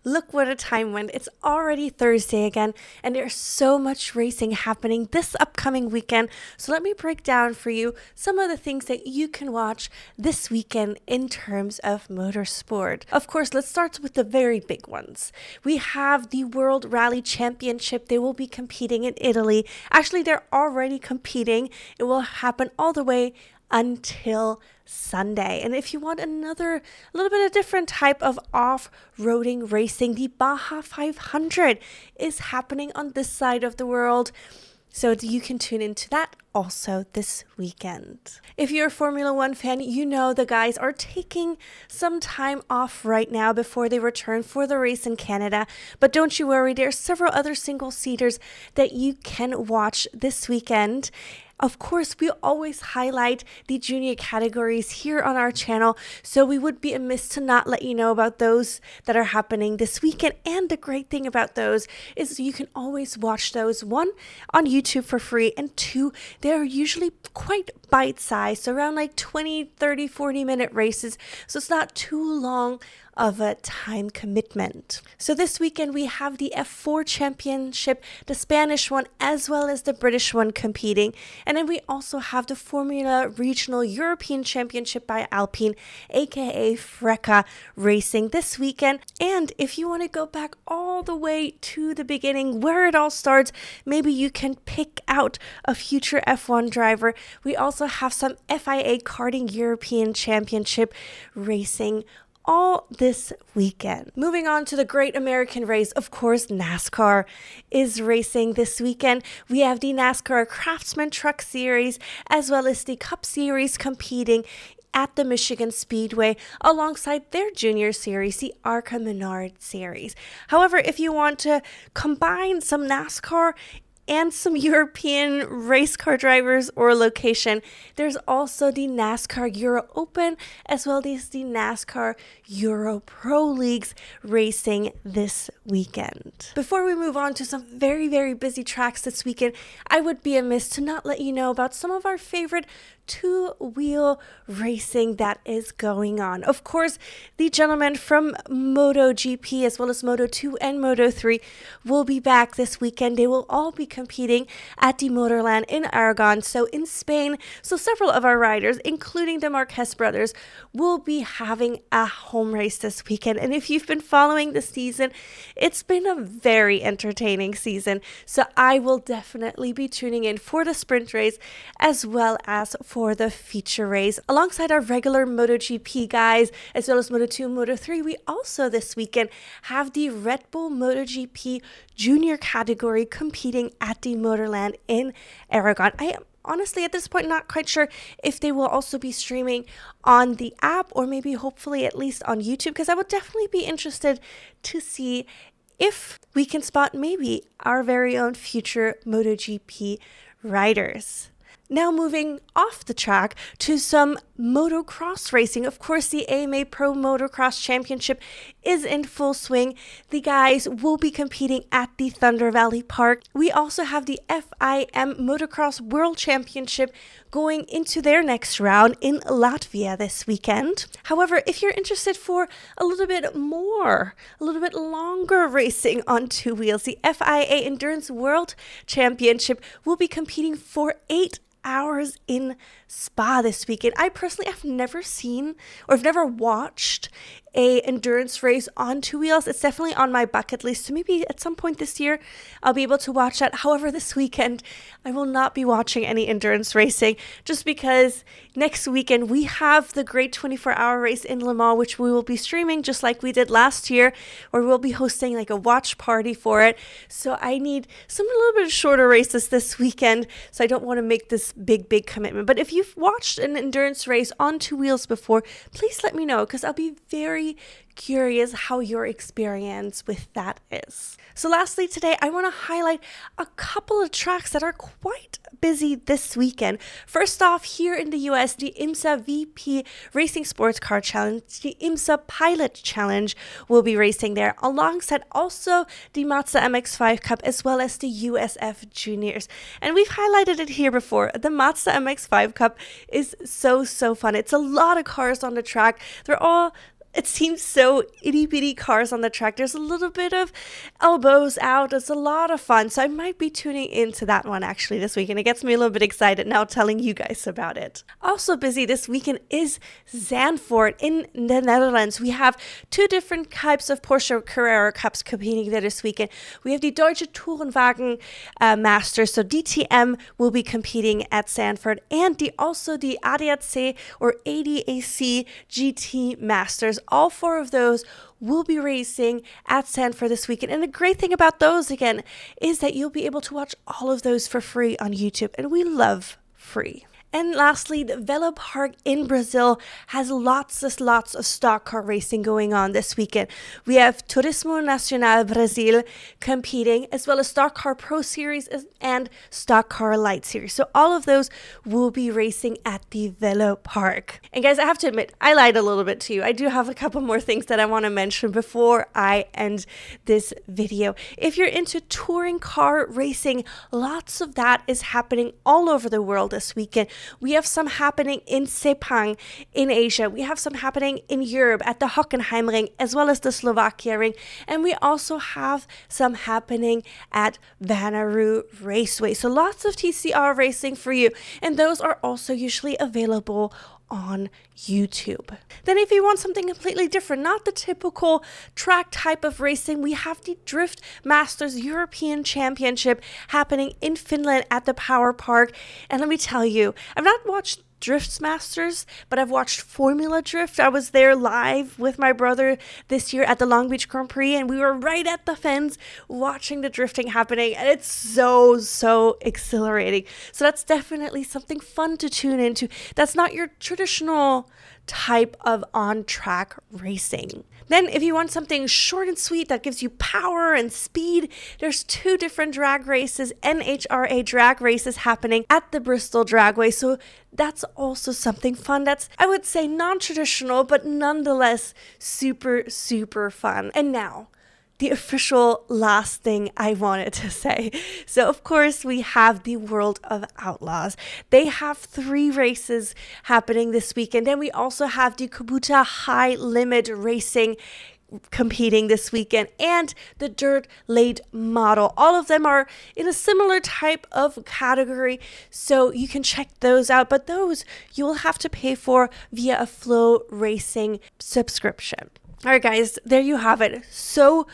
Look what a time went. It's already Thursday again, and there's so much racing happening this upcoming weekend. So let me break down for you some of the things that you can watch this weekend in terms of motorsport. Of course, let's start with the very big ones. We have the World Rally Championship. They will be competing in Italy. Actually, they're already competing. It will happen all the way until Sunday. And if you want another little bit of different type of off-roading racing, the Baja 500 is happening on this side of the world. So you can tune into that also this weekend. If you're a Formula One fan, you know the guys are taking some time off right now before they return for the race in Canada. But don't you worry, there are several other single-seaters that you can watch this weekend. Of course, we always highlight the junior categories here on our channel, so we would be amiss to not let you know about those that are happening this weekend. And the great thing about those is you can always watch those, one, on YouTube for free, and two, they're usually quite bite-sized, so around like 20, 30, 40-minute races, so it's not too long of a time commitment. So this weekend we have the F4 Championship, the Spanish one, as well as the British one competing. And then we also have the Formula Regional European Championship by Alpine, aka FRECA, racing this weekend. And if you want to go back all the way to the beginning where it all starts, maybe you can pick out a future F1 driver. We also have some FIA Karting European Championship racing all this weekend. Moving on to the Great American Race, of course, NASCAR is racing this weekend. We have the NASCAR Craftsman Truck Series as well as the Cup Series competing at the Michigan Speedway alongside their junior series, the ARCA Menard Series. However, if you want to combine some NASCAR and some European race car drivers or location, there's also the NASCAR Euro Open as well as the NASCAR Euro Pro Leagues racing this weekend. Before we move on to some very, very busy tracks this weekend, I would be amiss to not let you know about some of our favorite two-wheel racing that is going on. Of course, the gentlemen from MotoGP as well as Moto2 and Moto3 will be back this weekend. They will all be competing at the Motorland in Aragon, so in Spain. So several of our riders, including the Marquez brothers, will be having a home race this weekend. And if you've been following the season, it's been a very entertaining season. So I will definitely be tuning in for the sprint race as well as for the feature race. Alongside our regular MotoGP guys, as well as Moto2 and Moto3, we also this weekend have the Red Bull MotoGP Junior category competing at the Motorland in Aragon. I am honestly at this point not quite sure if they will also be streaming on the app or maybe hopefully at least on YouTube, because I would definitely be interested to see if we can spot maybe our very own future MotoGP riders. Now moving off the track to some motocross racing. Of course, the AMA Pro Motocross Championship is in full swing. The guys will be competing at the Thunder Valley Park. We also have the FIM Motocross World Championship going into their next round in Latvia this weekend. However, if you're interested for a little bit more, a little bit longer racing on two wheels, the FIA Endurance World Championship will be competing for 8 hours in Spa this weekend. I personally have never seen or have never watched a endurance race on two wheels. It's definitely on my bucket list, so maybe at some point this year I'll be able to watch that. However, this weekend I will not be watching any endurance racing just because next weekend we have the Great 24-Hour Race in Le Mans, which we will be streaming just like we did last year, or we'll be hosting like a watch party for it. So I need some a little bit shorter races this weekend, so I don't want to make this big commitment. But if you've watched an endurance race on two wheels before, please let me know, because I'll be very curious how your experience with that is. So lastly today, I want to highlight a couple of tracks that are quite busy this weekend. First off, here in the US, the IMSA VP Racing Sports Car Challenge, the IMSA Pilot Challenge will be racing there, alongside also the Mazda MX-5 Cup as well as the USF Juniors. And we've highlighted it here before. The Mazda MX-5 Cup is so fun. It's a lot of cars on the track. They're all it seems so itty bitty cars on the track. There's a little bit of elbows out. It's a lot of fun. So I might be tuning into that one actually this weekend. It gets me a little bit excited now telling you guys about it. Also busy this weekend is Zandvoort in the Netherlands. We have two different types of Porsche Carrera Cups competing there this weekend. We have the Deutsche Tourenwagen Masters. So DTM will be competing at Zandvoort, and also the ADAC or ADAC GT Masters. All four of those will be racing at Zandvoort this weekend. And the great thing about those, again, is that you'll be able to watch all of those for free on YouTube. And we love free. And lastly, the Velo Park in Brazil has lots of stock car racing going on this weekend. We have Turismo Nacional Brasil competing, as well as Stock Car Pro Series and Stock Car Light Series. So all of those will be racing at the Velo Park. And guys, I have to admit, I lied a little bit to you. I do have a couple more things that I want to mention before I end this video. If you're into touring car racing, lots of that is happening all over the world this weekend. We have some happening in Sepang in Asia. We have some happening in Europe at the Hockenheimring as well as the Slovakia Ring. And we also have some happening at Vanaroo Raceway. So lots of TCR racing for you. And those are also usually available on YouTube. Then if you want something completely different, not the typical track type of racing, we have the Drift Masters European Championship happening in Finland at the Power Park. And let me tell you, I've not watched Drift Masters, but I've watched Formula Drift. I was there live with my brother this year at the Long Beach Grand Prix, and we were right at the fence watching the drifting happening, and it's so exhilarating. So that's definitely something fun to tune into. That's not your traditional type of on-track racing. Then if you want something short and sweet that gives you power and speed, there's two different drag races, NHRA drag races happening at the Bristol Dragway. So that's also something fun. That's, I would say, non-traditional, but nonetheless super fun. And now, the official last thing I wanted to say. So, of course, we have the World of Outlaws. They have 3 races happening this weekend. Then we also have the Kubota High Limit Racing competing this weekend, and the Dirt Late Model. All of them are in a similar type of category, so you can check those out. But those you will have to pay for via a Flow Racing subscription. All right, guys, there you have it. So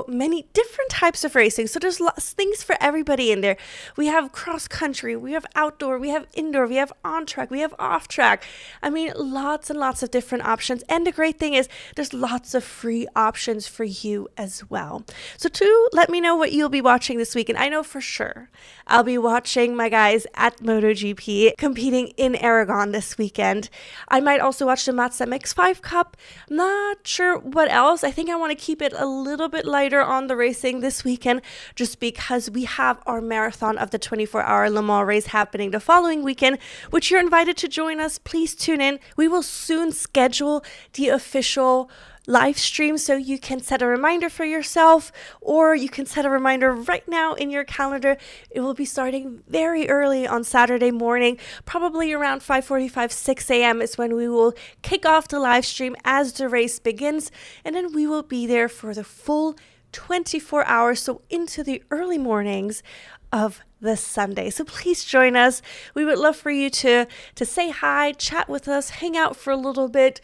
many different types of racing. So there's lots of things for everybody in there. We have cross country, we have outdoor, we have indoor, we have on track, we have off track. I mean, lots and lots of different options. And the great thing is there's lots of free options for you as well. So let me know what you'll be watching this weekend. I know for sure I'll be watching my guys at MotoGP competing in Aragon this weekend. I might also watch the Mazda MX-5 Cup. I'm not sure what else. I think I want to keep it a little bit lighter on the racing this weekend, just because we have our marathon of the 24-hour Le Mans race happening the following weekend, which you're invited to join us. Please tune in. We will soon schedule the official live stream, so you can set a reminder for yourself, or you can set a reminder right now in your calendar. It will be starting very early on Saturday morning, probably around 5:45, 6 a.m. is when we will kick off the live stream as the race begins, and then we will be there for the full 24 hours, so into the early mornings of the Sunday. So please join us. We would love for you to say hi, chat with us, hang out for a little bit.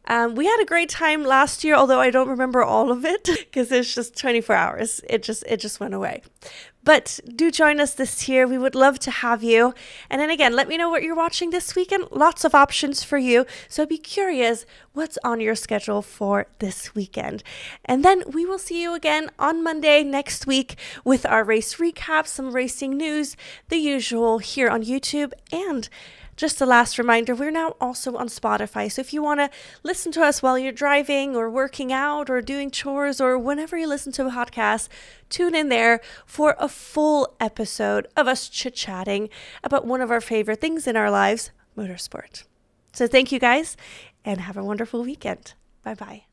We had a great time last year, although I don't remember all of it because it's just 24 hours. It just went away. But do join us this year. We would love to have you. And then again, let me know what you're watching this weekend. Lots of options for you. So be curious what's on your schedule for this weekend. And then we will see you again on Monday next week with our race recap, some racing news, the usual here on YouTube. And just a last reminder, we're now also on Spotify. So if you want to listen to us while you're driving or working out or doing chores or whenever you listen to a podcast, tune in there for a full episode of us chit-chatting about one of our favorite things in our lives, motorsport. So thank you guys, and have a wonderful weekend. Bye-bye.